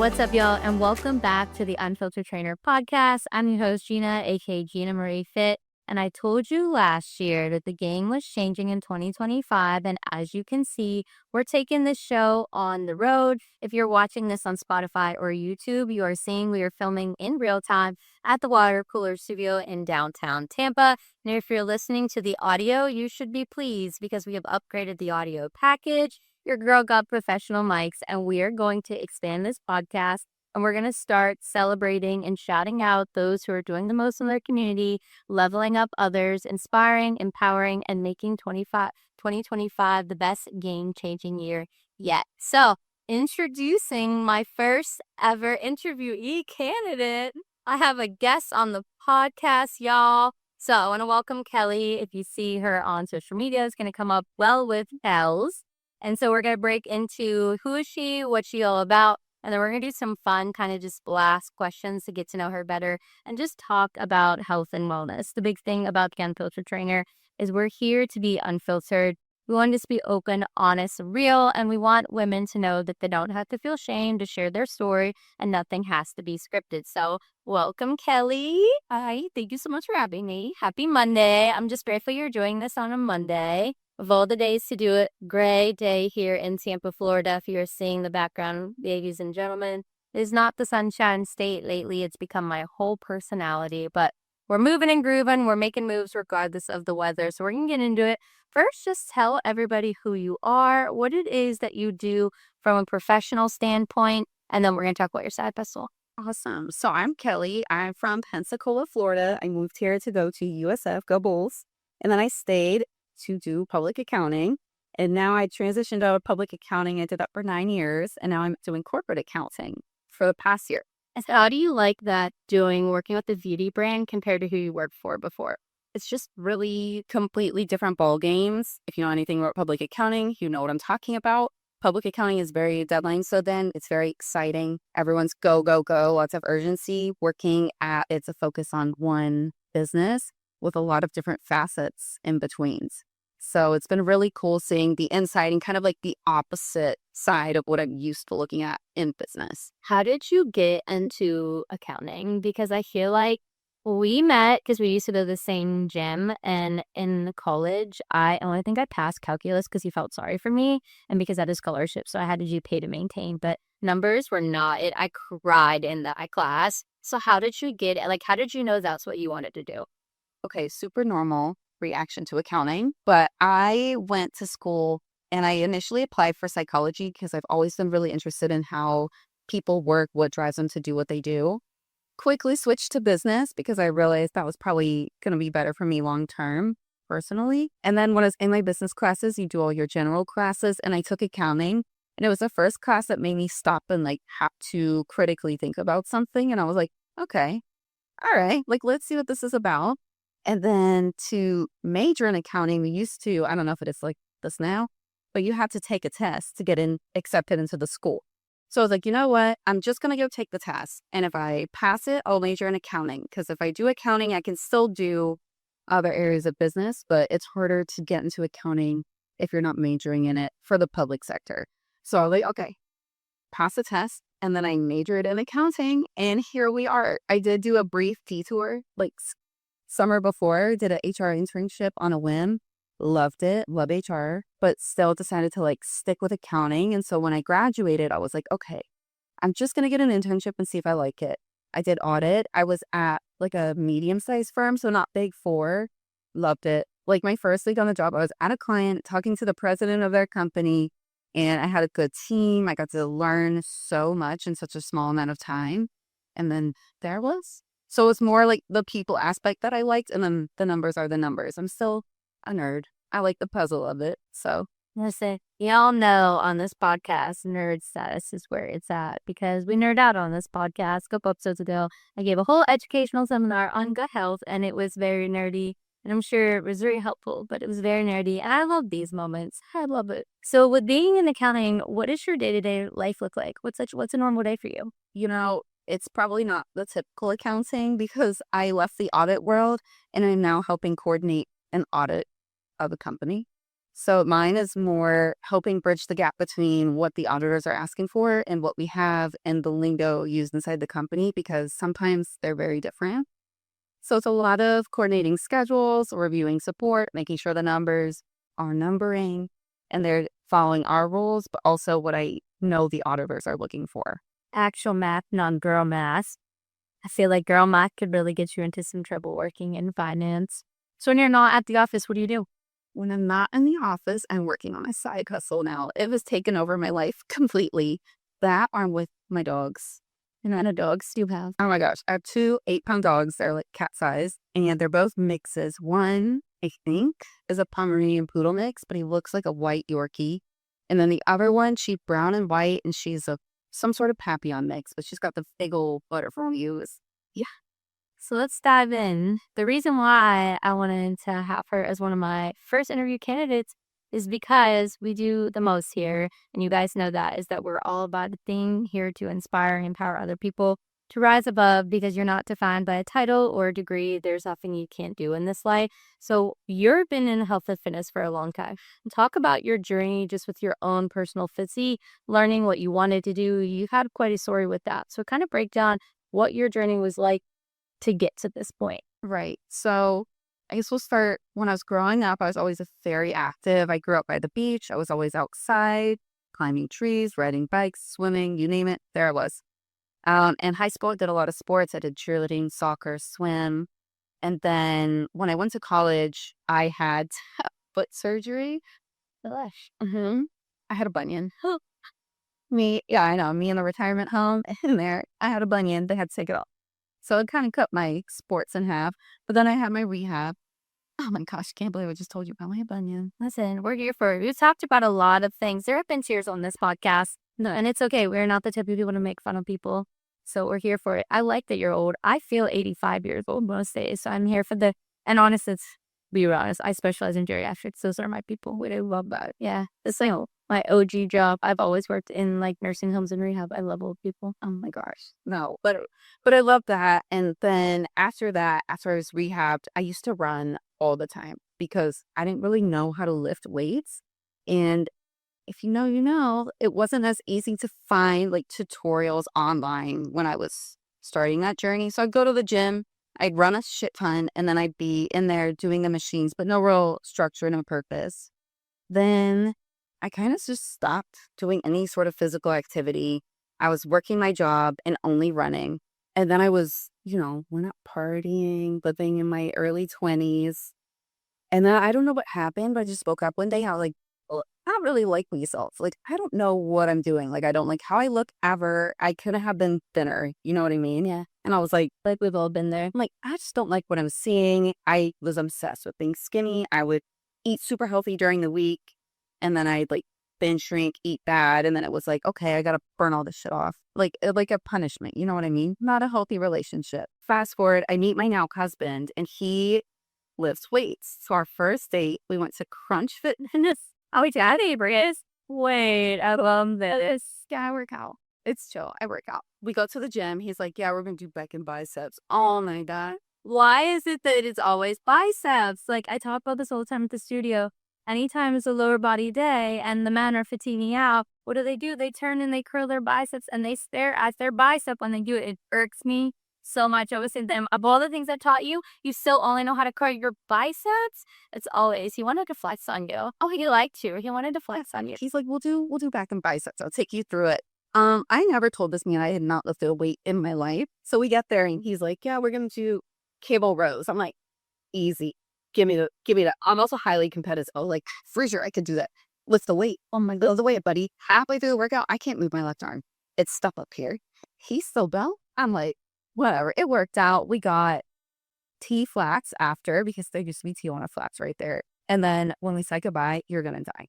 What's up, y'all, and welcome back to the Unfiltered Trainer podcast. I'm your host, Gina, aka Gina Marie Fit, and I told you last year that the game was changing in 2025, and as you can see, we're taking this show on the road. If you're watching this on Spotify or YouTube, you are seeing we are filming in real time at the Water Cooler Studio in downtown Tampa. And if you're listening to the audio, you should be pleased because we have upgraded the audio package. Your girl got professional mics, and we are going to expand this podcast, and we're going to start celebrating and shouting out those who are doing the most in their community, leveling up others, inspiring, empowering, and making 2025 the best game-changing year yet. So, introducing my first ever interviewee candidate. I have a guest on the podcast, y'all. So, I want to welcome Kelly. If you see her on social media, it's going to come up WellWithKells. And so we're going to break into who is she, what's she all about, and then we're going to do some fun kind of just blast questions to get to know her better and just talk about health and wellness. The big thing about the Unfiltered Trainer is we're here to be unfiltered. We want to just be open, honest, real, and we want women to know that they don't have to feel shame to share their story and nothing has to be scripted. So welcome, Kelly. Hi, thank you so much for having me. Happy Monday. I'm just grateful you're doing this on a Monday. Of all the days to do it, great day here in Tampa, Florida. If you're seeing the background, ladies and gentlemen, it is not the sunshine state lately. It's become my whole personality, but we're moving and grooving. We're making moves regardless of the weather. So we're going to get into it. First, just tell everybody who you are, what it is that you do from a professional standpoint, and then we're going to talk about your side hustle. Awesome. So I'm Kelly. I'm from Pensacola, Florida. I moved here to go to USF, go Bulls. And then I stayed to do public accounting. And now I transitioned out of public accounting. I did that for 9 years. And now I'm doing corporate accounting for the past year. And so how do you like that working with the beauty brand compared to who you worked for before? It's just really completely different ball games. If you know anything about public accounting, you know what I'm talking about. Public accounting is very deadline. So then it's very exciting. Everyone's go, go, go. Lots of urgency. It's a focus on one business with a lot of different facets in betweens. So it's been really cool seeing the inside and kind of like the opposite side of what I'm used to looking at in business. How did you get into accounting? Because I feel like we met because we used to go to the same gym, and in college, I only think I passed calculus because he felt sorry for me and because I had a scholarship, so I had to do pay to maintain, but numbers were not it. I cried in that class. So how did you how did you know that's what you wanted to do? Okay, super normal reaction to accounting, but I went to school and I initially applied for psychology because I've always been really interested in how people work, what drives them to do what they do. Quickly switched to business because I realized that was probably going to be better for me long term personally. And then when I was in my business classes, you do all your general classes, and I took accounting, and it was the first class that made me stop and have to critically think about something. And I was like, okay, all right, let's see what this is about. And then to major in accounting, we used to, I don't know if it is like this now, but you had to take a test to get accepted into the school. So I was like, you know what? I'm just going to go take the test. And if I pass it, I'll major in accounting. Because if I do accounting, I can still do other areas of business, but it's harder to get into accounting if you're not majoring in it for the public sector. So I was like, okay, pass the test. And then I majored in accounting. And here we are. I did do a brief detour, summer before, did an HR internship on a whim. Loved it, love HR, but still decided to stick with accounting. And so when I graduated, I was like, okay, I'm just going to get an internship and see if I like it. I did audit. I was at a medium-sized firm, so not big four. Loved it. My first week on the job, I was at a client talking to the president of their company, and I had a good team. I got to learn so much in such a small amount of time. And then there was. So it's more the people aspect that I liked, and then the numbers are the numbers. I'm still a nerd. I like the puzzle of it. So listen, y'all know on this podcast, nerd status is where it's at because we nerd out on this podcast. A couple episodes ago, I gave a whole educational seminar on gut health, and it was very nerdy. And I'm sure it was very helpful, but it was very nerdy. And I love these moments. I love it. So with being in accounting, what does your day-to-day life look like? What's a normal day for you? It's probably not the typical accounting because I left the audit world and I'm now helping coordinate an audit of a company. So mine is more helping bridge the gap between what the auditors are asking for and what we have and the lingo used inside the company, because sometimes they're very different. So it's a lot of coordinating schedules, reviewing support, making sure the numbers are numbering and they're following our rules, but also what I know the auditors are looking for. Actual math, non-girl math. I feel like girl math could really get you into some trouble working in finance. So when you're not at the office, what do you do? When I'm not in the office, I'm working on my side hustle now. It has taken over my life completely. That I'm with my dogs. And what kind of dogs do you have? Oh my gosh. I have two 8-pound dogs. They're like cat size, and they're both mixes. One, I think, is a Pomeranian poodle mix, but he looks like a white Yorkie. And then the other one, she's brown and white, and she's some sort of Papillon mix, but she's got the big old butterfly ears. Yeah. So let's dive in. The reason why I wanted to have her as one of my first interview candidates is because we do the most here, and you guys know that, is that we're all about the thing here to inspire and empower other people to rise above, because you're not defined by a title or a degree. There's nothing you can't do in this life. So you've been in health and fitness for a long time. Talk about your journey just with your own personal physique, learning what you wanted to do. You had quite a story with that. So kind of break down what your journey was like to get to this point. Right. So I guess we'll start when I was growing up. I was always very active. I grew up by the beach. I was always outside, climbing trees, riding bikes, swimming, you name it. There I was. In high school, I did a lot of sports. I did cheerleading, soccer, swim. And then when I went to college, I had foot surgery. Delish. I had a bunion. Yeah, I know. Me in the retirement home in there, I had a bunion. They had to take it off. So it kind of cut my sports in half. But then I had my rehab. Oh my gosh, can't believe I just told you about my bunion. Listen, we're here for it. We've talked about a lot of things. There have been tears on this podcast. No, and it's okay. We're not the type of people to make fun of people. So we're here for it. I like that you're old. I feel 85 years old most days. So I'm here for and honest, be honest, I specialize in geriatrics. Those are my people. We do love that. Yeah. It's like my OG job. I've always worked in like nursing homes and rehab. I love old people. Oh my gosh. No, but I love that. And then after that, after I was rehabbed, I used to run all the time because I didn't really know how to lift weights. And if you know, you know, it wasn't as easy to find like tutorials online when I was starting that journey. So I'd go to the gym, I'd run a shit ton, and then I'd be in there doing the machines, but no real structure, no purpose. Then I kind of just stopped doing any sort of physical activity. I was working my job and only running. And then I was, went out partying, living in my early 20s. And then I don't know what happened, but I just woke up one day. I was like, well, I don't really like myself. Like, I don't know what I'm doing. Like, I don't like how I look ever. I couldn't have been thinner. You know what I mean? Yeah. And I was like we've all been there. I'm like, I just don't like what I'm seeing. I was obsessed with being skinny. I would eat super healthy during the week. And then I'd like binge shrink, eat bad. And then it was like, okay, I got to burn all this shit off. Like a punishment. You know what I mean? Not a healthy relationship. Fast forward, I meet my now husband and he lifts weights. So our first date, we went to Crunch Fitness. Oh, daddy, Brias. Wait, I love this. Yeah, I work out. It's chill. I work out. We go to the gym. He's like, yeah, we're going to do back and biceps. Oh my God. Why is it that it's always biceps? Like, I talk about this all the time at the studio. Anytime it's a lower body day and the men are fatiguing out, what do? They turn and they curl their biceps and they stare at their bicep when they do it. It irks me so much. I was saying to them, of all the things I taught you, you still only know how to curl your biceps? It's always, he wanted to flex on you. Oh, he liked you. He wanted to flex on you. He's like, we'll do back and biceps. I'll take you through it. I never told this man I had not lifted a weight in my life. So we get there and he's like, yeah, we're going to do cable rows. I'm like, easy. Give me that. I'm also highly competitive. Oh, like, for sure, I could do that. Lift the weight. Oh my God, lift the weight, buddy. Halfway through the workout, I can't move my left arm. It's stuck up here. He's still bell. I'm like, whatever. It worked out. We got T flats after because there used to be Tijuana flats right there. And then when we said goodbye, you're going to die.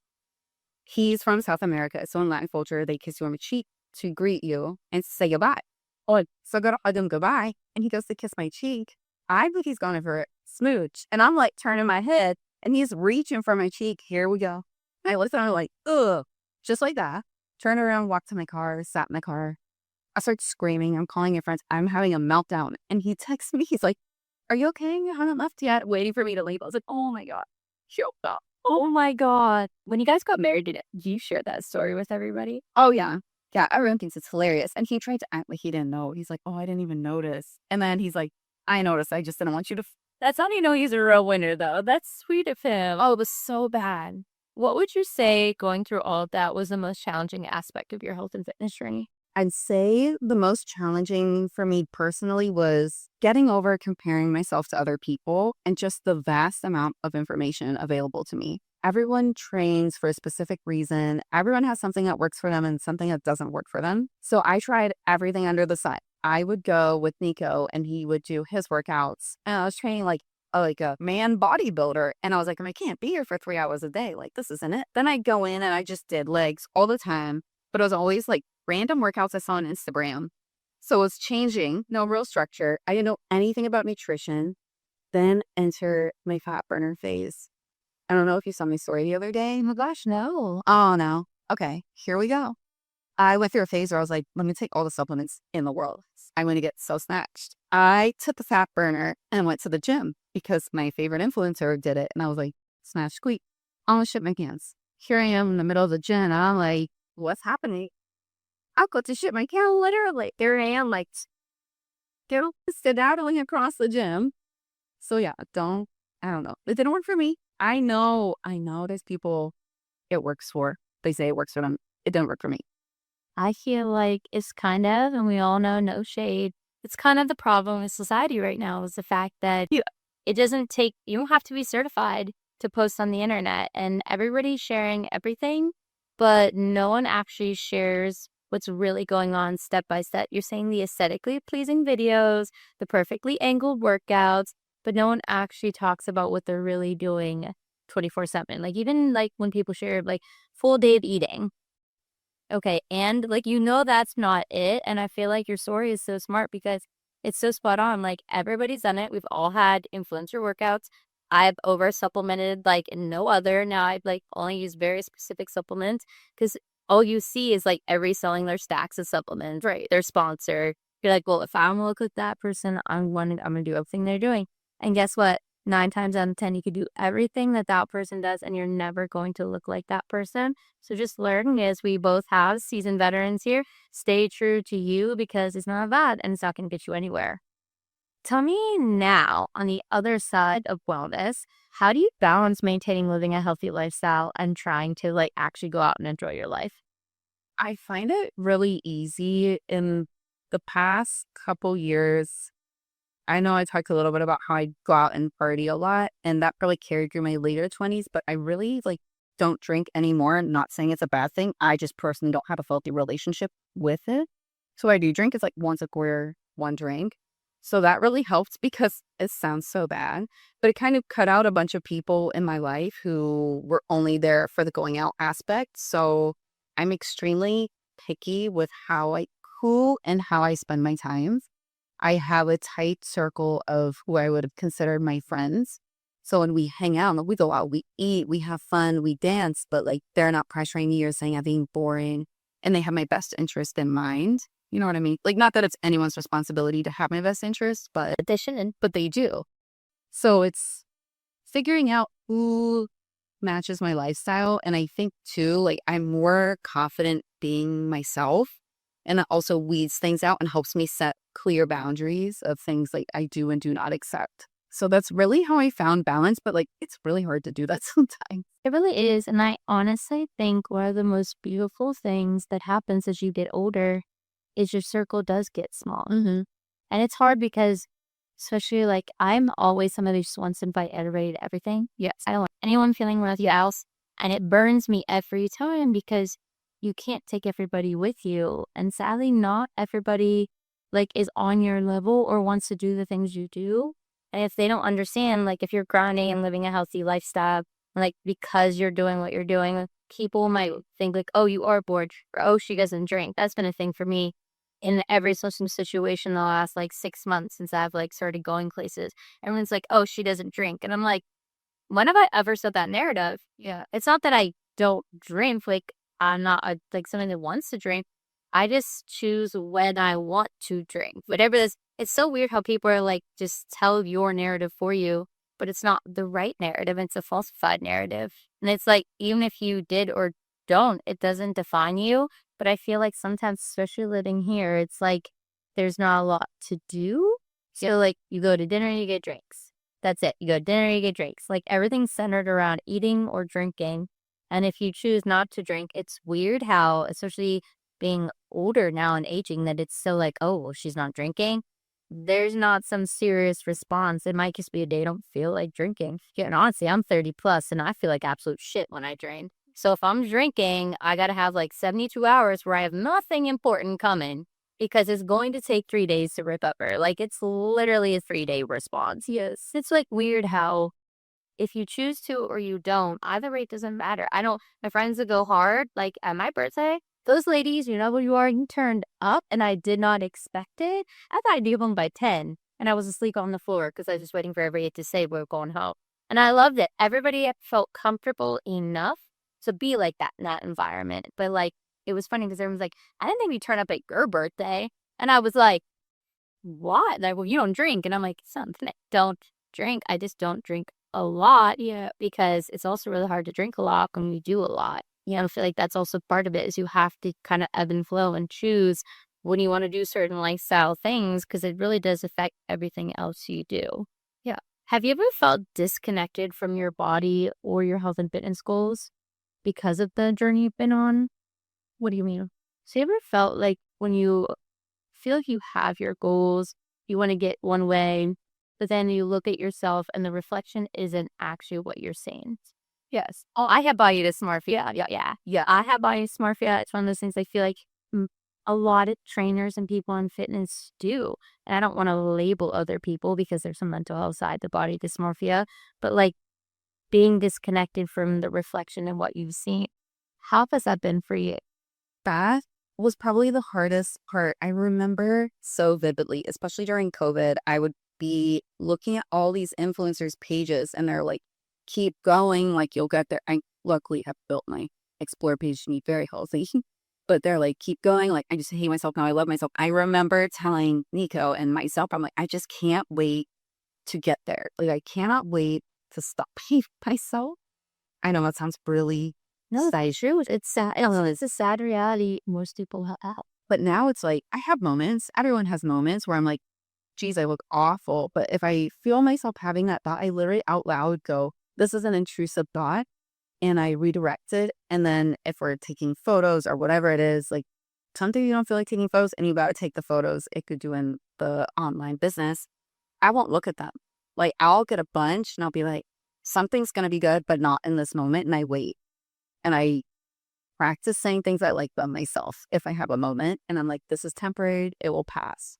He's from South America. So in Latin culture, they kiss you on the cheek to greet you and say goodbye. Oh, so I go to hug him goodbye. And he goes to kiss my cheek. I think he's going for a smooch. And I'm like turning my head and he's reaching for my cheek. Here we go. I looked at him like, ugh, just like that. Turn around, walk to my car, sat in my car. I start screaming. I'm calling your friends. I'm having a meltdown. And he texts me. He's like, are you okay? You haven't left yet. Waiting for me to leave. I was like, oh my God. Choked up. Oh my God. When you guys got married, did you share that story with everybody? Oh, yeah. Yeah, everyone thinks it's hilarious, and he tried to act like he didn't know. He's like, "Oh, I didn't even notice." And then he's like, "I noticed, I just didn't want you to." That's how you know he's a real winner, though. That's sweet of him. Oh, it was so bad. What would you say going through all of that was the most challenging aspect of your health and fitness journey? I'd say the most challenging for me personally was getting over comparing myself to other people and just the vast amount of information available to me. Everyone trains for a specific reason. Everyone has something that works for them and something that doesn't work for them. So I tried everything under the sun. I would go with Nico and he would do his workouts. And I was training like a man bodybuilder. And I was like, I can't be here for 3 hours a day. Like, this isn't it. Then I'd go in and I just did legs all the time. But it was always like random workouts I saw on Instagram. So it was changing, no real structure. I didn't know anything about nutrition. Then enter my fat burner phase. I don't know if you saw my story the other day. Oh my gosh, no. Oh, no. Okay, here we go. I went through a phase where I was like, let me take all the supplements in the world. I'm going to get so snatched. I took the fat burner and went to the gym because my favorite influencer did it. And I was like, snatch, squeak. Almost shit my pants. Here I am in the middle of the gym. And I'm like, what's happening? I've got to shit my pants literally. There I am, like, skedaddling across the gym. So yeah, I don't know. It didn't work for me. I know there's people it works for. They say it works for them. It didn't work for me. I feel like it's kind of, and we all know, no shade. It's kind of the problem with society right now is the fact that it doesn't take, you don't have to be certified to post on the internet, and everybody's sharing everything, but no one actually shares what's really going on step by step. You're saying the aesthetically pleasing videos, the perfectly angled workouts, but no one actually talks about what they're really doing 24/7. Like even like when people share like full day of eating. Okay, and, like, that's not it, and I feel like your story is so smart because it's so spot on, like, everybody's done it, we've all had influencer workouts. I've over supplemented like no other, now I've, like, only used very specific supplements because all you see is, like, every selling their stacks of supplements, right, their sponsor. You're like, "Well, if I wanna look like that person, I'm gonna do everything they're doing." And guess what? 9 times out of 10, you could do everything that that person does, and you're never going to look like that person. So just learn as we both have seasoned veterans here, stay true to you because it's not bad and it's not going to get you anywhere. Tell me now, on the other side of wellness, how do you balance maintaining living a healthy lifestyle and trying to like actually go out and enjoy your life? I find it really easy in the past couple years. I know I talked a little bit about how I go out and party a lot, and that probably carried through my later 20s, but I really like don't drink anymore. I'm not saying it's a bad thing. I just personally don't have a healthy relationship with it. So I do drink. It's like once a quarter, one drink. So that really helped because it sounds so bad, but it kind of cut out a bunch of people in my life who were only there for the going out aspect. So I'm extremely picky with who and how I spend my time. I have a tight circle of who I would have considered my friends. So when we hang out, like, we go out, we eat, we have fun, we dance, but like they're not pressuring me or saying I'm being boring and they have my best interest in mind. You know what I mean? Like, not that it's anyone's responsibility to have my best interest, but They shouldn't. but they do. So it's figuring out who matches my lifestyle. And I think too, like I'm more confident being myself. And it also weeds things out and helps me set clear boundaries of things like I do and do not accept. So that's really how I found balance. But like, it's really hard to do that sometimes. It really is. And I honestly think one of the most beautiful things that happens as you get older is your circle does get small. Mm-hmm. And it's hard because, especially like, I'm always somebody who just wants to invite everybody to everything. Yes. I don't want anyone feeling left out. And it burns me every time because you can't take everybody with you. And sadly, not everybody like is on your level or wants to do the things you do. And if they don't understand, like if you're grinding and living a healthy lifestyle, like because you're doing what you're doing, people might think like, oh, you are bored, or oh, she doesn't drink. That's been a thing for me in every social situation the last like 6 months since I've like started going places. Everyone's like, oh, she doesn't drink. And I'm like, when have I ever said that narrative? Yeah. It's not that I don't drink. Like I'm not like someone that wants to drink. I just choose when I want to drink. Whatever this, it's so weird how people are like, just tell your narrative for you. but it's not the right narrative. It's a falsified narrative. And it's like, even if you did or don't, it doesn't define you. But I feel like sometimes, especially living here, it's like there's not a lot to do. So, like, you go to dinner, you get drinks. That's it. You go to dinner, you get drinks. Like, everything's centered around eating or drinking. And if you choose not to drink, it's weird how, especially being older now and aging, that it's so like, oh, well, she's not drinking. There's not some serious response. It might just be a day I don't feel like drinking. Yeah, and honestly, I'm 30 plus and I feel like absolute shit when I drain. So if I'm drinking, I got to have like 72 hours where I have nothing important coming because it's going to take 3 days to recover. Like, it's literally a 3-day response. Yes. It's like weird how if you choose to or you don't, either way, it doesn't matter. I don't, my friends that go hard, like at my birthday, those ladies, you know who you are, you turned up and I did not expect it. I thought I'd be home by 10 and I was asleep on the floor because I was just waiting for everybody to say we're going home. And I loved it. Everybody felt comfortable enough to be like that in that environment. But like, it was funny because everyone's like, I didn't think we'd turn up at your birthday. And I was like, what? Like, well, you don't drink. And I'm like, something. Don't drink. I just don't drink a lot. Yeah. Because it's also really hard to drink a lot when you do a lot. You know, I feel like that's also part of it is you have to kind of ebb and flow and choose when you want to do certain lifestyle things because it really does affect everything else you do. Yeah. Have you ever felt disconnected from your body or your health and fitness goals because of the journey you've been on? What do you mean? So you ever felt like when you feel like you have your goals, you want to get one way, but then you look at yourself and the reflection isn't actually what you're saying? Yes. Oh, I have body dysmorphia. Yeah. I have body dysmorphia. It's one of those things I feel like mm, a lot of trainers and people in fitness do. And I don't want to label other people because there's some mental health side to body dysmorphia, but like being disconnected from the reflection and what you've seen. How has that been for you? That was probably the hardest part. I remember so vividly, especially during COVID, I would be looking at all these influencers' pages and they're like, keep going, like you'll get there. I luckily have built my Explore page to be very healthy, but they're like, keep going. Like, I just hate myself now. I love myself. I remember telling Nico and myself, I'm like, I just can't wait to get there. Like, I cannot wait to stop hating myself. I know that sounds really No, sad. it's true. It's sad. I don't know. It's a sad reality most people have. But now it's like, I have moments, everyone has moments where I'm like, geez, I look awful. But if I feel myself having that thought, I literally out loud go, this is an intrusive thought. And I redirect it. And then if we're taking photos or whatever it is, like something you don't feel like taking photos and you got to take the photos, it could do in the online business. I won't look at them. Like, I'll get a bunch and I'll be like, something's going to be good, but not in this moment. And I wait. And I practice saying things I like about myself if I have a moment. And I'm like, this is temporary. It will pass.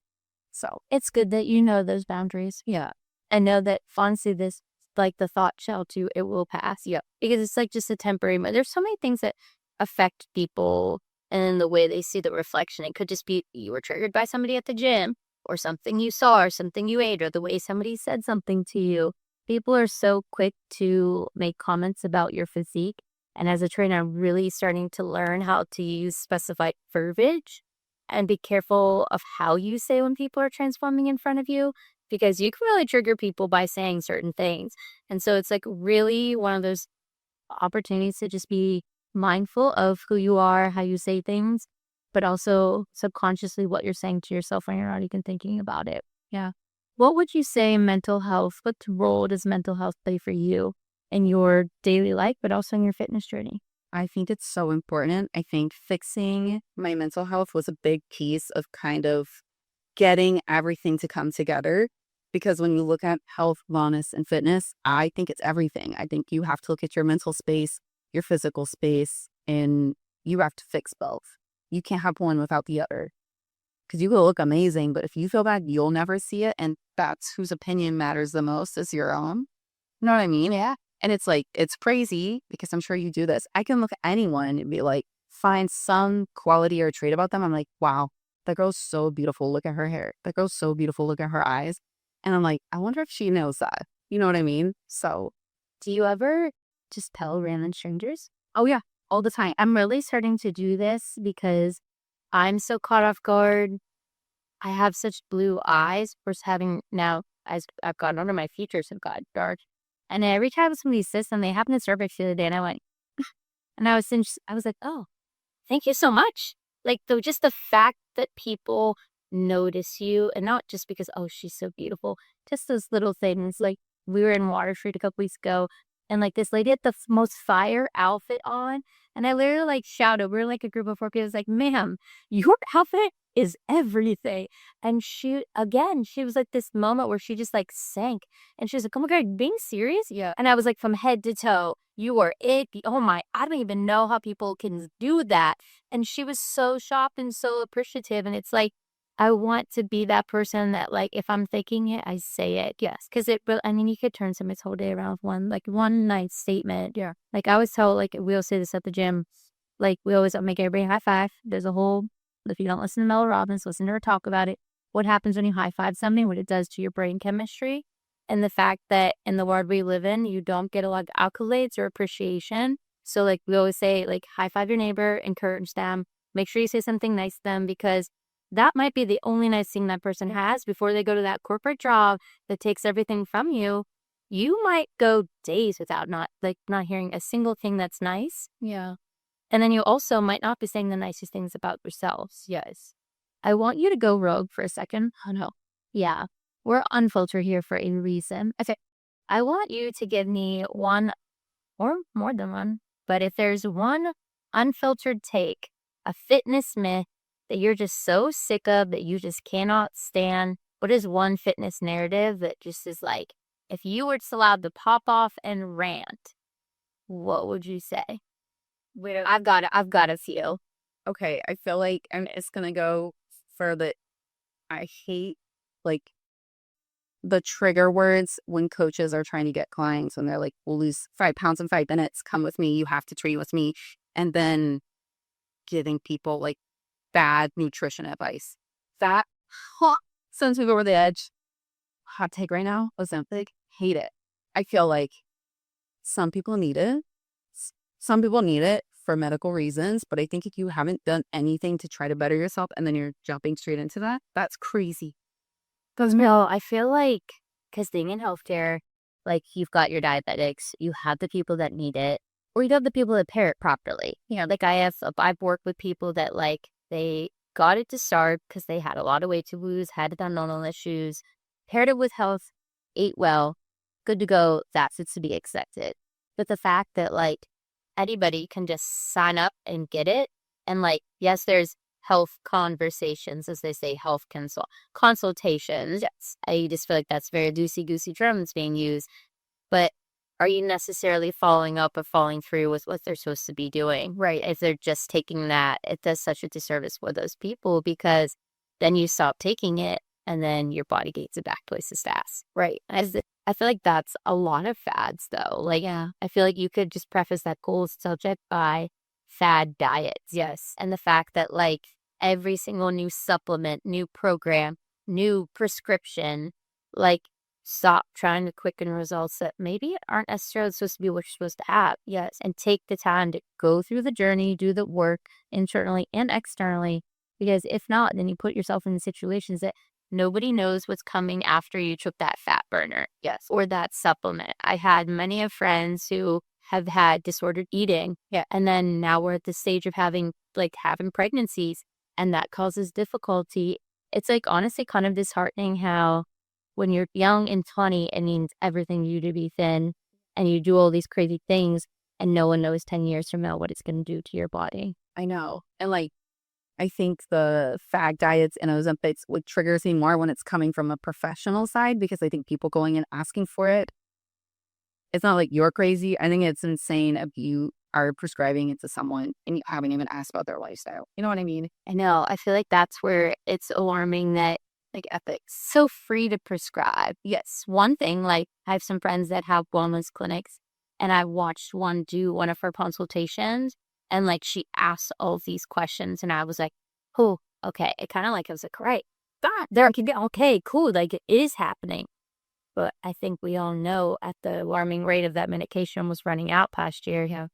So It's good that you know those boundaries. Yeah. And know that honestly, this, like the thought shall too, it will pass. Yeah. Because it's like just a temporary, there's so many things that affect people and the way they see the reflection. It could just be you were triggered by somebody at the gym or something you saw or something you ate or the way somebody said something to you. People are so quick to make comments about your physique. And as a trainer, I'm really starting to learn how to use specified verbiage and be careful of how you say when people are transforming in front of you because you can really trigger people by saying certain things. And so it's like really one of those opportunities to just be mindful of who you are, how you say things, but also subconsciously what you're saying to yourself when you're not even thinking about it. Yeah. What would you say mental health, what role does mental health play for you in your daily life, but also in your fitness journey? I think it's so important. I think fixing my mental health was a big piece of kind of getting everything to come together. Because when you look at health, wellness, and fitness, I think it's everything. I think you have to look at your mental space, your physical space, and you have to fix both. You can't have one without the other. Because you will look amazing, but if you feel bad, you'll never see it. And that's whose opinion matters the most is your own. You know what I mean? Yeah. And it's like, it's crazy because I'm sure you do this. I can look at anyone and be like, find some quality or trait about them. I'm like, wow, that girl's so beautiful. Look at her hair. That girl's so beautiful. Look at her eyes. And I'm like, I wonder if she knows that. You know what I mean? So, Do you ever just tell random strangers? oh yeah, all the time. I'm really starting to do this because I'm so caught off guard. I have such blue eyes. Of course, having now as I've gotten older, my features have gotten dark. And every time somebody says something, they happened to Starbucks the other day, and I went, and I was like, oh, thank you so much. Like, just the fact that people notice you, and not just because, oh, she's so beautiful, just those little things. Like, we were in Water Street a couple weeks ago, and like this lady had the most fire outfit on, and I literally like shouted. We were like a group of 4 people. I was like, ma'am, your outfit is everything. And she was like this moment where she just like sank, and she was like, oh my God, being serious? Yeah. And I was like, from head to toe, you are it. Oh my, I don't even know how people can do that. And she was so shocked and so appreciative. And it's like, I want to be that person that, like, if I'm thinking it, I say it. Yes. Because I mean, you could turn somebody's whole day around with one nice statement. Yeah. Like, I always tell, like, we always say this at the gym. Like, we always make everybody high five. There's a whole, if you don't listen to Mel Robbins, listen to her talk about it. What happens when you high five something, what it does to your brain chemistry. And the fact that in the world we live in, you don't get a lot of accolades or appreciation. So, like, we always say, like, high five your neighbor, encourage them, make sure you say something nice to them, because that might be the only nice thing that person has before they go to that corporate job that takes everything from you. You might go days without not hearing a single thing that's nice. Yeah. And then you also might not be saying the nicest things about yourselves. Yes. I want you to go rogue for a second. Oh, no. Yeah. We're unfiltered here for a reason. Okay. I want you to give me one or more than one, but if there's one unfiltered take, a fitness myth that you're just so sick of that you just cannot stand, what is one fitness narrative that just is like, if you were just allowed to pop off and rant, what would you say? Wait, I've got a few. Okay, I feel like I'm just gonna go for I hate, like, the trigger words when coaches are trying to get clients and they're like, we'll lose 5 pounds in 5 minutes. Come with me. You have to train with me. And then giving people like bad nutrition advice. That sends me over the edge. Hot take right now, Ozempic, hate it. I feel like some people need it. Some people need it for medical reasons, but I think if you haven't done anything to try to better yourself and then you're jumping straight into that, that's crazy. No, I feel like, because being in healthcare, like, you've got your diabetics, you have the people that need it, or you have the people that pair it properly. You know, like, I've worked with people that, like, they got it to start because they had a lot of weight to lose, had hormonal issues, paired it with health, ate well, good to go. That's it's to be expected. But the fact that, like, anybody can just sign up and get it, and, like, yes, there's health conversations, as they say, health consultations. Yes. I just feel like that's very loosey-goosey term that's being used. But are you necessarily following up or following through with what they're supposed to be doing? Right. If they're just taking that, it does such a disservice for those people, because then you stop taking it and then your body gains it back to its status. Right. I feel like that's a lot of fads, though. Like, yeah, I feel like you could just preface that goal subject by fad diets. Yes. And the fact that, like, every single new supplement, new program, new prescription, like, stop trying to quicken results that maybe aren't necessarily supposed to be what you're supposed to have. Yes. And take the time to go through the journey, do the work internally and externally, because if not, then you put yourself in situations that nobody knows what's coming after you took that fat burner. Yes. Or that supplement. I had many of friends who have had disordered eating. Yeah. And then now we're at the stage of having pregnancies, and that causes difficulty. It's, like, honestly kind of disheartening how when you're young and 20, it means everything to you to be thin, and you do all these crazy things, and no one knows 10 years from now what it's going to do to your body. I know. And, like, I think the fad diets and Ozempics would triggers me more when it's coming from a professional side, because I think people going and asking for it, it's not like you're crazy. I think it's insane if you are prescribing it to someone and you haven't even asked about their lifestyle. You know what I mean? I know. I feel like that's where it's alarming that, like, ethics so free to prescribe. Yes. One thing, like, I have some friends that have wellness clinics, and I watched one do one of her consultations, and, like, she asked all these questions, and I was like, oh, okay. It kind of, like, I was like, right, that there can get okay, cool. Like, it is happening. But I think we all know at the alarming rate of that medication was running out past year. Yeah.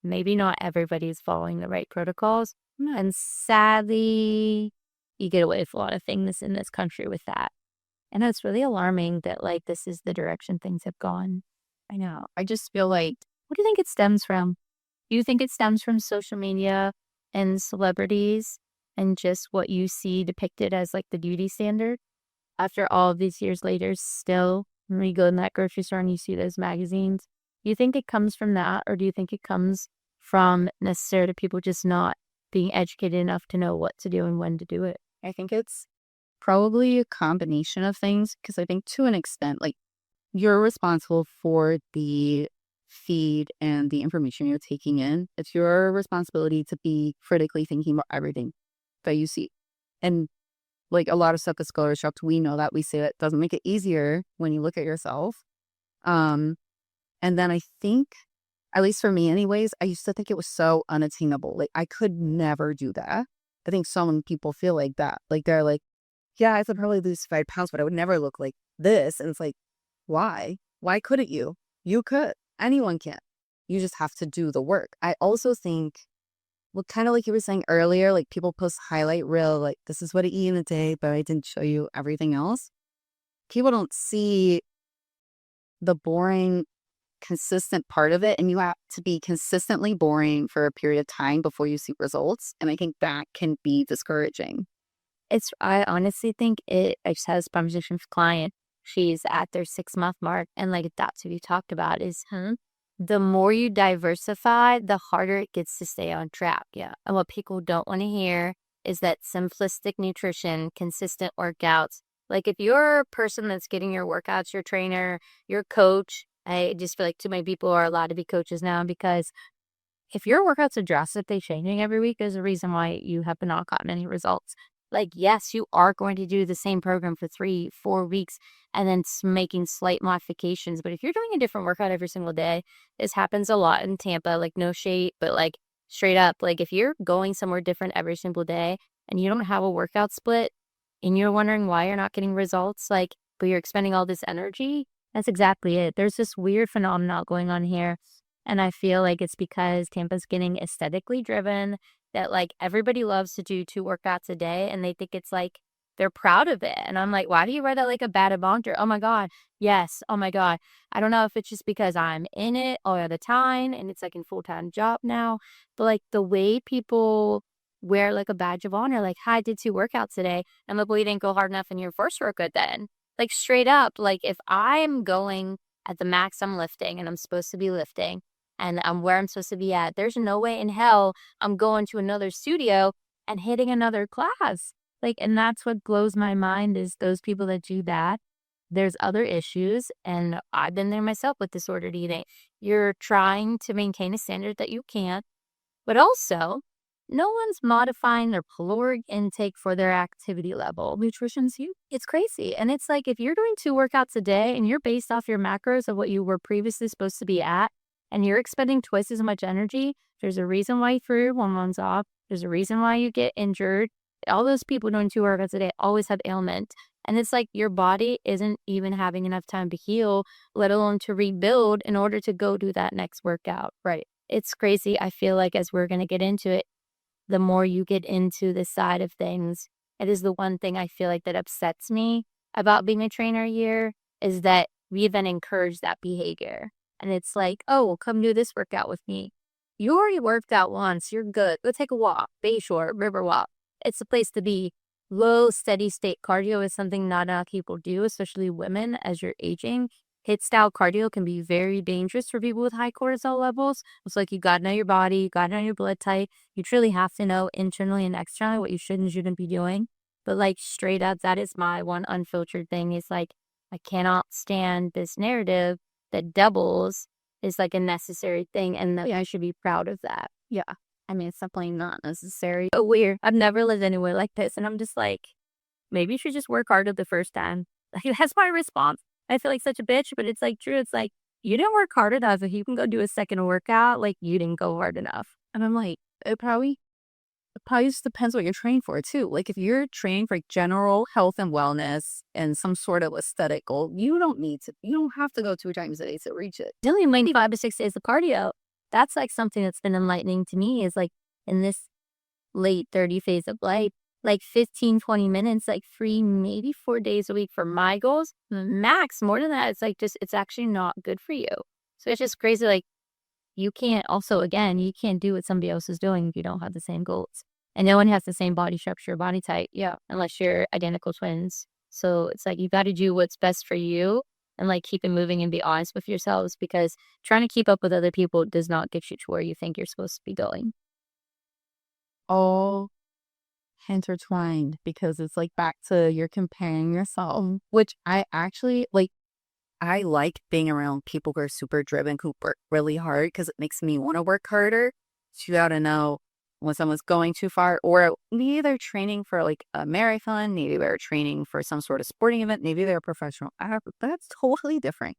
Maybe not everybody's following the right protocols. And sadly, you get away with a lot of things in this country with that. And it's really alarming that like this is the direction things have gone. I know. I just feel like What do you think it stems from? Do you think it stems from social media and celebrities and just what you see depicted as like the beauty standard? After all of these years later, still, when you go in that grocery store and you see those magazines, do you think it comes from that, or do you think it comes from necessarily people just not being educated enough to know what to do and when to do it? I think it's probably a combination of things because I think to an extent, like you're responsible for the feed and the information you're taking in. It's your responsibility to be critically thinking about everything that you see. And like a lot of stuff is scholar shocked. We know that we say that doesn't make it easier when you look at yourself. Um, and then I think, at least for me anyways, I used to think it was so unattainable. Like I could never do that. I think so many people feel like that. Like they're like, yeah, I could probably lose 5 pounds, but I would never look like this. And it's like, why? Why couldn't you? You could. Anyone can. You just have to do the work. I also think, well, kind of like you were saying earlier, like people post highlight reel, like this is what I eat in a day, but I didn't show you everything else. People don't see the boring, consistent part of it. And you have to be consistently boring for a period of time before you see results. And I think that can be discouraging. I honestly think I just had this conversation with a client. She's at their 6-month mark. And like, that's what you talked about is, the more you diversify, the harder it gets to stay on track. Yeah. And what people don't want to hear is that simplistic nutrition, consistent workouts. Like if you're a person that's getting your workouts, your trainer, your coach, I just feel like too many people are allowed to be coaches now because if your workouts are drastically changing every week, there's a reason why you have not gotten any results. Like, yes, you are going to do the same program for 3, 4 weeks and then making slight modifications. But if you're doing a different workout every single day, this happens a lot in Tampa, like no shade, but like straight up, like if you're going somewhere different every single day and you don't have a workout split and you're wondering why you're not getting results, like, but you're expending all this energy, that's exactly it. There's this weird phenomenon going on here. And I feel like it's because Tampa's getting aesthetically driven, that like everybody loves to do 2 workouts a day and they think it's like they're proud of it. And I'm like, why do you write that like a badge of honor? Oh my God. Yes. Oh my God. I don't know if it's just because I'm in it all the time and it's like a full-time job now, but like the way people wear like a badge of honor, like, hi, I did 2 workouts today. And look, well, you didn't go hard enough in your first workout then. Like straight up, like if I'm going at the max I'm lifting and I'm supposed to be lifting, and I'm where I'm supposed to be at, there's no way in hell I'm going to another studio and hitting another class. Like, and that's what blows my mind is those people that do that. There's other issues, and I've been there myself with disordered eating. You're trying to maintain a standard that you can't, but also no one's modifying their caloric intake for their activity level. Nutrition's huge. It's crazy. And it's like if you're doing 2 workouts a day and you're based off your macros of what you were previously supposed to be at, and you're expending twice as much energy, there's a reason why you threw your hormones off. There's a reason why you get injured. All those people doing 2 workouts a day always have ailment. And it's like your body isn't even having enough time to heal, let alone to rebuild in order to go do that next workout. Right. It's crazy. I feel like as we're going to get into it, the more you get into this side of things, it is the one thing I feel like that upsets me about being a trainer here is that we then encourage that behavior. And it's like, oh, come do this workout with me. You already worked out once. You're good. Go take a walk. Bayshore, Riverwalk. It's the place to be. Low, steady state cardio is something not enough people do, especially women as you're aging. HIIT style cardio can be very dangerous for people with high cortisol levels. It's like you got to know your body, you got to know your blood type. You truly have to know internally and externally what you should and shouldn't be doing. But like straight up, that is my one unfiltered thing is like, I cannot stand this narrative that doubles is like a necessary thing and that I should be proud of that. Yeah. I mean, it's definitely not necessary. So weird. I've never lived anywhere like this. And I'm just like, maybe you should just work harder the first time. Like, that's my response. I feel like such a bitch, but it's like true. It's like, you didn't work hard enough. If you can go do a second workout, like you didn't go hard enough. And I'm like, it probably just depends what you're training for too. Like if you're training for general health and wellness and some sort of aesthetic goal, you don't have to go 2 times a day to reach it. Doing maybe 5 to 6 days of cardio. That's like something that's been enlightening to me is like in this late 30 phase of life, like 15, 20 minutes, like 3, maybe 4 days a week for my goals. Max, more than that, it's like just, it's actually not good for you. So it's just crazy. Like you can't also, again, you can't do what somebody else is doing if you don't have the same goals. And no one has the same body structure, body type. Yeah. Unless you're identical twins. So it's like you got to do what's best for you and like keep it moving and be honest with yourselves, because trying to keep up with other people does not get you to where you think you're supposed to be going. All intertwined, because it's like back to you're comparing yourself, which I actually like. I like being around people who are super driven, who work really hard, because it makes me want to work harder. So you got to know when someone's going too far, or maybe they're training for like a marathon, maybe they're training for some sort of sporting event, maybe they're a professional athlete. That's totally different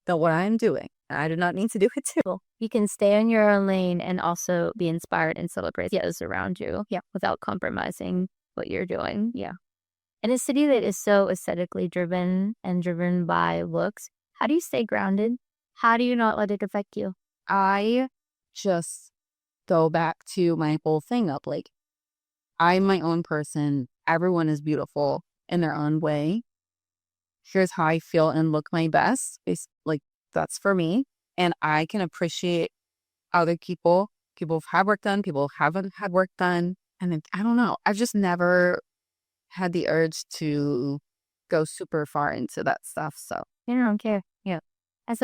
than what I'm doing. I do not need to do it too. You can stay in your own lane and also be inspired and celebrate those around you. Yeah. Without compromising what you're doing. Yeah. In a city that is so aesthetically driven and driven by looks, how do you stay grounded? How do you not let it affect you? I just go back to my whole thing of like, I'm my own person. Everyone is beautiful in their own way. Here's how I feel and look my best. It's like, that's for me. And I can appreciate other people. People have had work done, people haven't had work done. And then, I don't know. I've just never had the urge to go super far into that stuff. So You don't care. Yeah. I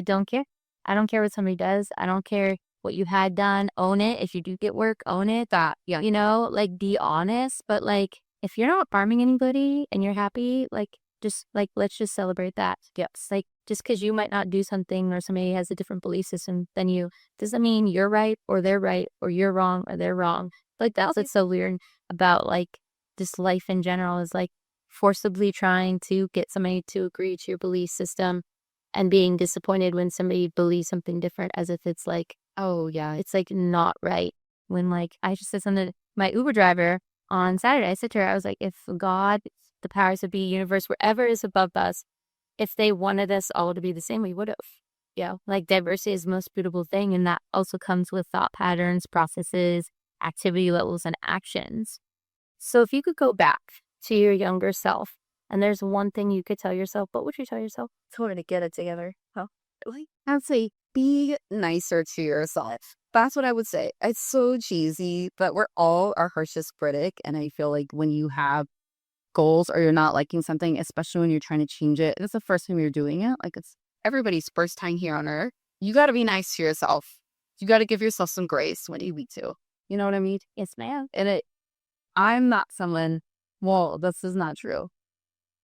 don't care. I don't care what somebody does. I don't care what you had done. Own it. If you do get work, own it. that, yeah. Like be honest. But like, if you're not harming anybody and you're happy, like, just like, let's just celebrate that. Yes. Like, just because you might not do something or somebody has a different belief system than you doesn't mean you're right or they're right or you're wrong or they're wrong. Like, that's what's so weird about like just life in general, is like forcibly trying to get somebody to agree to your belief system and being disappointed when somebody believes something different, as if it's like, oh yeah, it's like not right. When like I just said something to my Uber driver on Saturday, I said to her, I was like, if God, the powers that be, universe, wherever is above us, if they wanted us all to be the same, we would have. Yeah. Like diversity is the most beautiful thing. And that also comes with thought patterns, processes, activity levels, and actions. So if you could go back to your younger self and there's one thing you could tell yourself, what would you tell yourself? Tell her to get it together. Huh? Really? I'd say be nicer to yourself. That's what I would say. It's so cheesy, but we're all our harshest critic. And I feel like when you have goals or you're not liking something, especially when you're trying to change it, it's the first time you're doing it. Like it's everybody's first time here on earth. You got to be nice to yourself. You got to give yourself some grace when you need to. You know what I mean? Yes, ma'am. And I'm not someone, well, this is not true.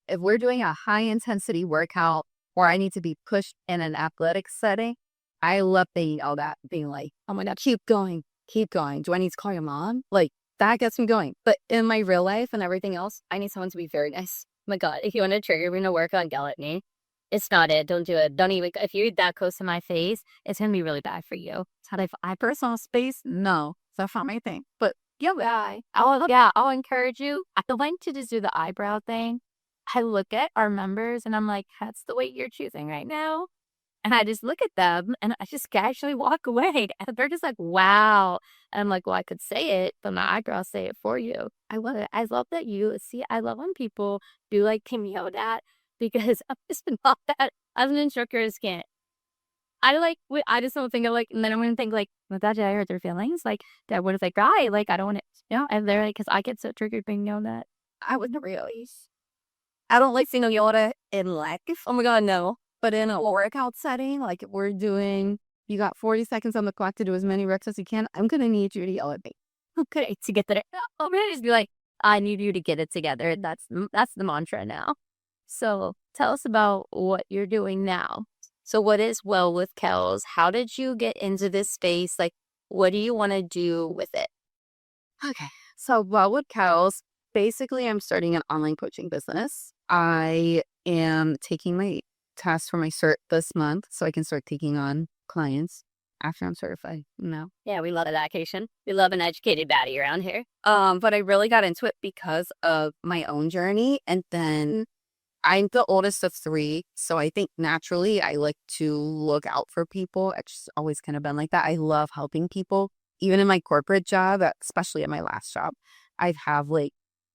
If we're doing a high intensity workout or I need to be pushed in an athletic setting, I love being all that, being like, oh my God, keep going, keep going. Do I need to call your mom? Like that gets me going. But in my real life and everything else, I need someone to be very nice. Oh my God, if you want to trigger me to work on, yell at me. It's not it. Don't do it. Don't even, if you're that close to my face, it's going to be really bad for you. How do I personal space? No, that's not my thing. But I'll encourage you. I want to just do the eyebrow thing. I look at our members and I'm like, that's the weight you're choosing right now. And I just look at them and I just casually walk away. And they're just like, wow. And I'm like, well, I could say it, but my eyebrows say it for you. I love it. I love that you see, I love when people do like to yell that, because I've just been taught that as an instructor, I just can't. I just don't think of like, and then I'm going to think like, well, that did I hurt their feelings? Like, that would have like, right. Like, I don't want it, and they're like, because I get so triggered being yelled at. I would never really. I don't like seeing Yoda in life. Oh my God, no. But in a workout setting, like if we're doing, you got 40 seconds on the clock to do as many reps as you can, I'm going to need you to yell at me. Okay, to get there. I'm going to just be like, I need you to get it together. That's the mantra now. So tell us about what you're doing now. So what is Well with Kells? How did you get into this space? Like, what do you want to do with it? Okay. So Well with Kells, basically I'm starting an online coaching business. I am taking my test for my cert this month so I can start taking on clients after I'm certified. No. Yeah, we love education. We love an educated baddie around here. But I really got into it because of my own journey. And then I'm the oldest of three. So I think naturally I like to look out for people. It's just always kind of been like that. I love helping people, even in my corporate job, especially at my last job. I have like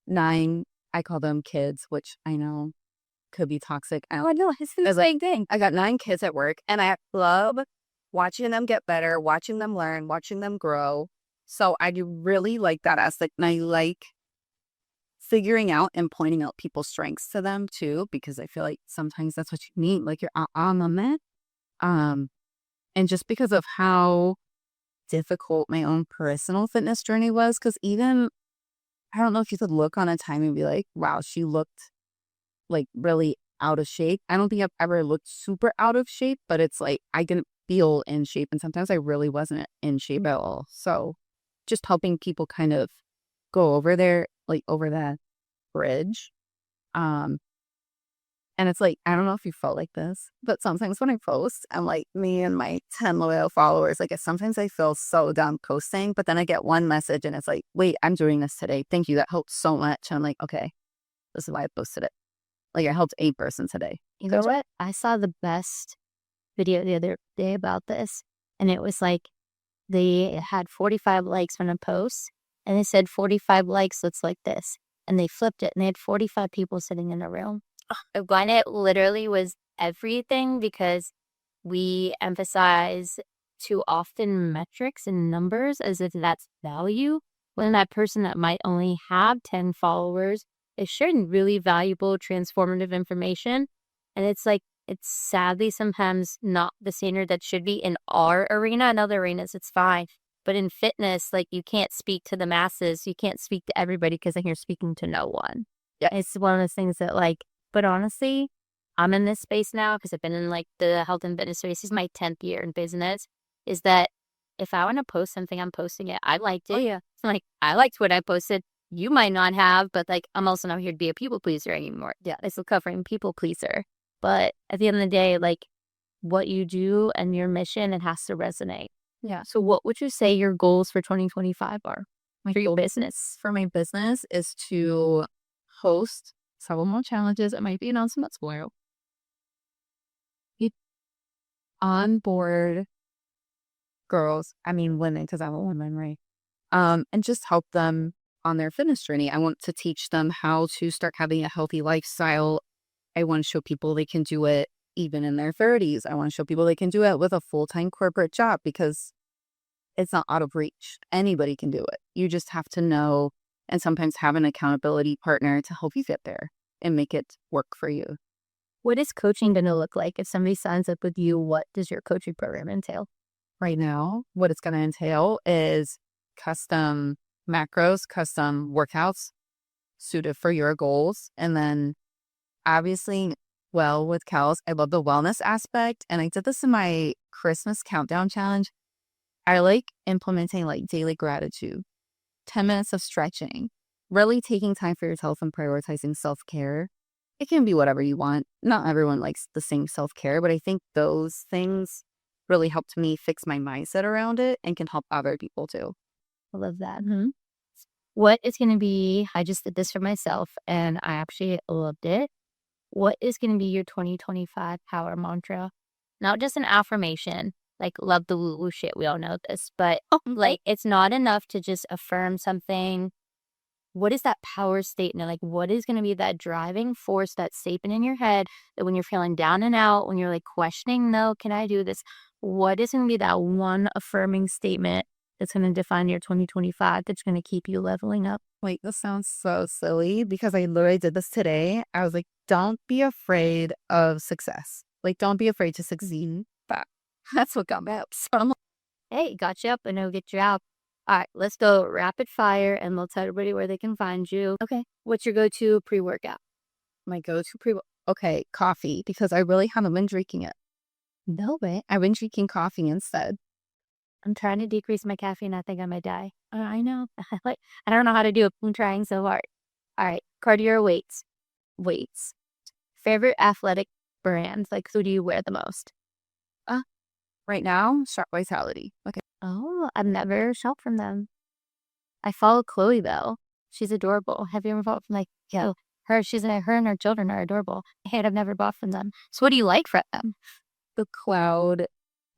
9, I call them kids, which I know could be toxic. Oh, no, it's the It's like, same thing. I got 9 kids at work, and I love watching them get better, watching them learn, watching them grow. So I do really like that aspect, and I like figuring out and pointing out people's strengths to them too, because I feel like sometimes that's what you need, like you're on the net. Um, and just because of how difficult my own personal fitness journey was, because even I don't know if you could look on a time and be like, wow, she looked like really out of shape. I don't think I've ever looked super out of shape, but it's like I didn't feel in shape. And sometimes I really wasn't in shape at all. So just helping people kind of go over there, like over that bridge. Um, and it's like, I don't know if you felt like this, but sometimes when I post, I'm like, me and my 10 loyal followers, like sometimes I feel so done posting, but then I get one message and it's like, wait, I'm doing this today. Thank you. That helped so much. And I'm like, okay, this is why I posted it. Like I helped a person today. You know what? I saw the best video the other day about this, and it was like they had 45 likes on a post, and they said 45 likes looks like this, and they flipped it, and they had 45 people sitting in a room. When it literally was everything because we emphasize too often metrics and numbers as if that's value, when that person that might only have 10 followers is sharing really valuable, transformative information. And it's like, it's sadly sometimes not the standard that should be in our arena. In other arenas, it's fine. But in fitness, like you can't speak to the masses. You can't speak to everybody because then you're speaking to no one. Yeah. It's one of those things that like, but honestly, I'm in this space now because I've been in like the health and fitness space. This is my 10th year in business. Is that if I want to post something, I'm posting it. I liked it. Oh, yeah. Like, I liked what I posted. You might not have, but like, I'm also not here to be a people pleaser anymore. Yeah, it's still covering people pleaser. But at the end of the day, like, what you do and your mission, it has to resonate. Yeah. So what would you say your goals for 2025 are for your business? For my business is to host several more challenges. It might be announcement tomorrow. On board girls, I mean women, because I'm a woman, right? And just help them on their fitness journey. I want to teach them how to start having a healthy lifestyle. I want to show people they can do it even in their 30s. I want to show people they can do it with a full-time corporate job because it's not out of reach. Anybody can do it. You just have to know and sometimes have an accountability partner to help you get there and make it work for you. What is coaching going to look like? If somebody signs up with you, what does your coaching program entail? Right now, what it's going to entail is custom macros, custom workouts suited for your goals. And then obviously, well, with Kells, I love the wellness aspect. And I did this in my Christmas countdown challenge. I like implementing like daily gratitude, 10 minutes of stretching, really taking time for yourself and prioritizing self-care. It can be whatever you want. Not everyone likes the same self-care, but I think those things really helped me fix my mindset around it and can help other people too. I love that. Mm-hmm. What is going to be, I just did this for myself and I actually loved it. What is going to be your 2025 power mantra? Not just an affirmation, like love the woo woo shit. We all know this, but like it's not enough to just affirm something. What is that power statement? Like, what is going to be that driving force, that statement in your head that when you're feeling down and out, when you're like questioning, no, can I do this? What is going to be that one affirming statement that's going to define your 2025 that's going to keep you leveling up? Wait, this sounds so silly because I literally did this today. I was like, don't be afraid of success. Like, don't be afraid to succeed. But that's what got me up. So I'm like, Hey, got you up and it'll get you out. All right, let's go rapid fire and we'll tell everybody where they can find you. okay. What's your go-to pre-workout? My go-to okay, coffee, because I really haven't been drinking it. No way. I've been drinking coffee instead. I'm trying to decrease my caffeine. I think I might die. I know. I don't know how to do it. I'm trying so hard. All right, cardio or weights? Weights. Favorite athletic brand? Like, who do you wear the most? Right now, Sharp Vitality. Okay. Oh, I've never shopped from them. I follow Chloe though. She's adorable. Have you ever bought from like her? Her and her children are adorable. And I've never bought from them. So what do you like from them? The cloud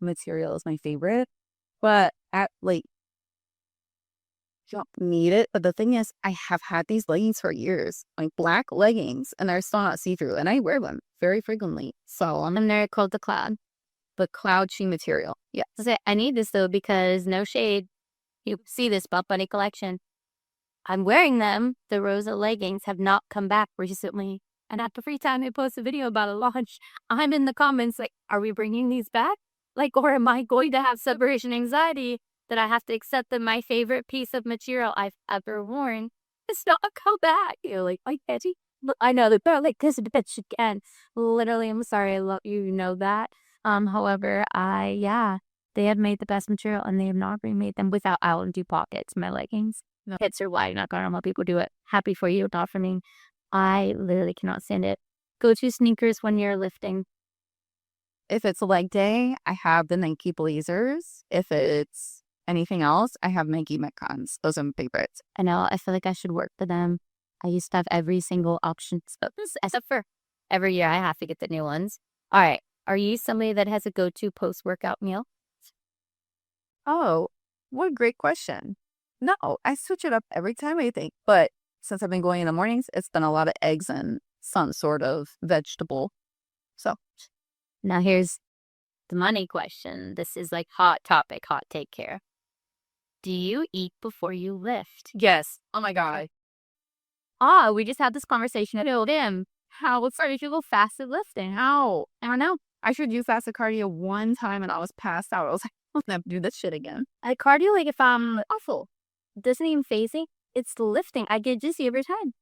material is my favorite, but at like don't need it. But the thing is, I have had these leggings for years, like black leggings, and they're still not see-through, and I wear them very frequently. So And they're called the Cloud. the cloud sheen material. Yeah. I need this though because no shade. You see this Butt Bunny collection. I'm wearing them. The Rosa leggings have not come back recently. And at the free time I post a video about a launch, I'm in the comments like, are we bringing these back? Like, or am I going to have separation anxiety that I have to accept that my favorite piece of material I've ever worn is not come back? You're like, my Betty. I know they're like this bitch again. Literally, I'm sorry. I love you. You know that. However, they have made the best material and they have not remade them without out and do pockets. My leggings. No. Hits are wide, not gonna let people do it. Happy for you, not for me. I literally cannot stand it. Go-to sneakers when you're lifting. If it's a leg day, I have the Nike Blazers. If it's anything else, I have Nike Metcons. Those are my favorites. I know, I feel like I should work for them. I used to have every single option, except for every year I have to get the new ones. All right, are you somebody that has a go-to post-workout meal? Oh, what a great question. No, I switch it up every time I think. But since I've been going in the mornings, it's been a lot of eggs and some sort of vegetable. So Now here's the money question. This is like hot topic, hot take here. Do you eat before you lift? yes. Oh my God. We just had this conversation at the gym. How started you go fasted lifting? How? I don't know. I should do fasted cardio one time and I was passed out. I was like, I'll never do this shit again. I cardio like if I'm Awful. doesn't even phase me. It's the lifting. I get dizzy every time.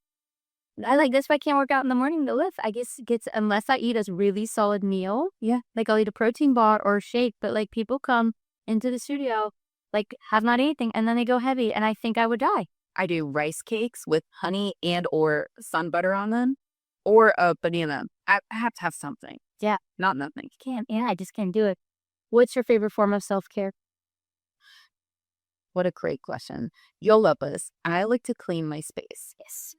I like this. If I can't work out in the morning to lift, I guess it gets unless I eat a really solid meal. Yeah. Like I'll eat a protein bar or a shake. But like people come into the studio, like have not anything, and then they go heavy, and I think I would die. I do rice cakes with honey and or sun butter on them or a banana. I have to have something. Yeah. Not nothing. I just can't do it. What's your favorite form of self-care? What a great question. You'll love this. I like to clean my space. Yes.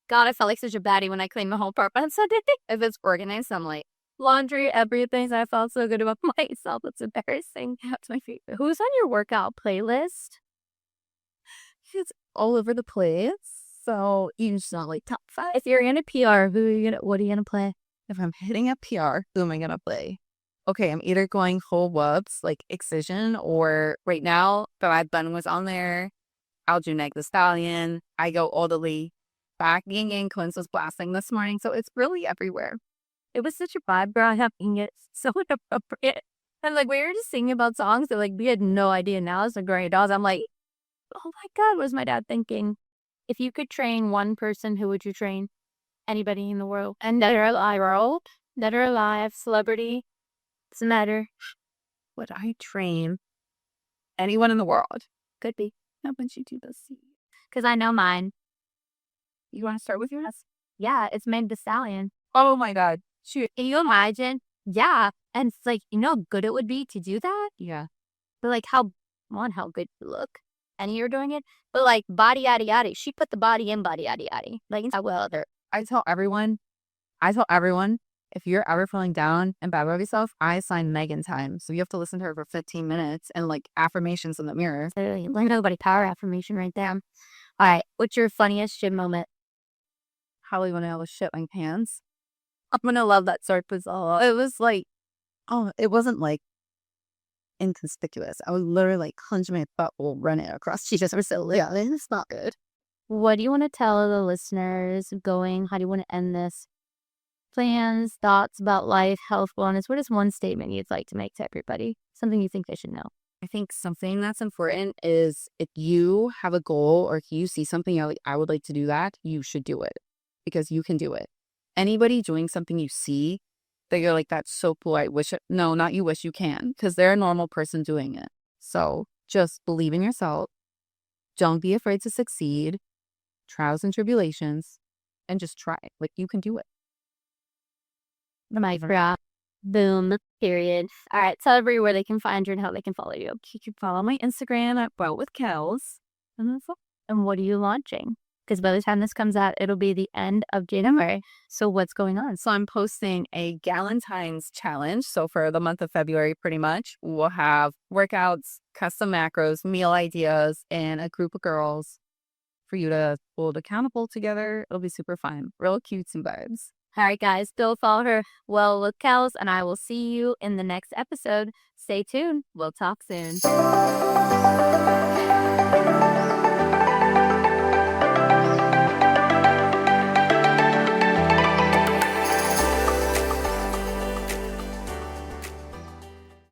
God, I felt like such a baddie when I cleaned my whole apartment on Sunday. If it's organized, I'm like, Laundry, everything. I felt so good about myself. It's embarrassing. That's my favorite. Who's on your workout playlist? it's all over the place. So you just not like top 5. If you're in a PR, what are you gonna play? If I'm hitting a PR, who am I going to play? Okay, I'm either going whole whoops, like Excision, or right now, Bad Bun was on there. I'll do Meg the Stallion. I go all the way back. Ying Yang Twins was blasting this morning, so it's really everywhere. It was such a vibe growing up, and it's so inappropriate. And like we were just singing about songs that like we had no idea. Now as a growing adults, I'm like, oh my God, what was my dad thinking? If you could train one person, who would you train? Anybody in the world. And dead or alive, celebrity, doesn't matter. Would I train anyone in the world? Could be. How would you do this? Because I know mine. You want to start with yours? Yeah, it's Meg the Stallion. Oh my God. Shoot. Can you imagine? Yeah. And it's like, you know how good it would be to do that? Yeah. But like how good you look. And you're doing it. But like body yada yada. She put the body in body yada yada. Like how well there. I tell everyone, if you're ever feeling down and bad about yourself, I assign Megan time. So you have to listen to her for 15 minutes and like affirmations in the mirror. Learn nobody power affirmation right there. All right. What's your funniest gym moment? Probably when I was shit my pants. I'm gonna love that sword puzzle. It was like, it wasn't like inconspicuous. I was literally like hunch my butt will run it across. She just was so yeah, it's not good. What do you want to tell the listeners going? How do you want to end this? Plans, thoughts about life, health, wellness. What is one statement you'd like to make to everybody? Something you think they should know? I think something that's important is if you have a goal or if you see something you're like, I would like to do that, you should do it because you can do it. Anybody doing something you see that you're like, that's so cool. I wish it. No, not you wish you can because they're a normal person doing it. So just believe in yourself. Don't be afraid to succeed. Trials and tribulations and just try. Like you can do it. My bra. Boom. Period. All right. Tell everybody where they can find you and how they can follow you. You can follow my Instagram at WellWithKells. And what are you launching? because by the time this comes out, it'll be the end of January. So what's going on? So I'm posting a Galentine's challenge. So for the month of February, pretty much, we'll have workouts, custom macros, meal ideas, and a group of girls for you to hold accountable together. It'll be super fun. Real cutesy vibes. All right, guys, go follow her, Well with Kells, and I will see you in the next episode. Stay tuned. We'll talk soon.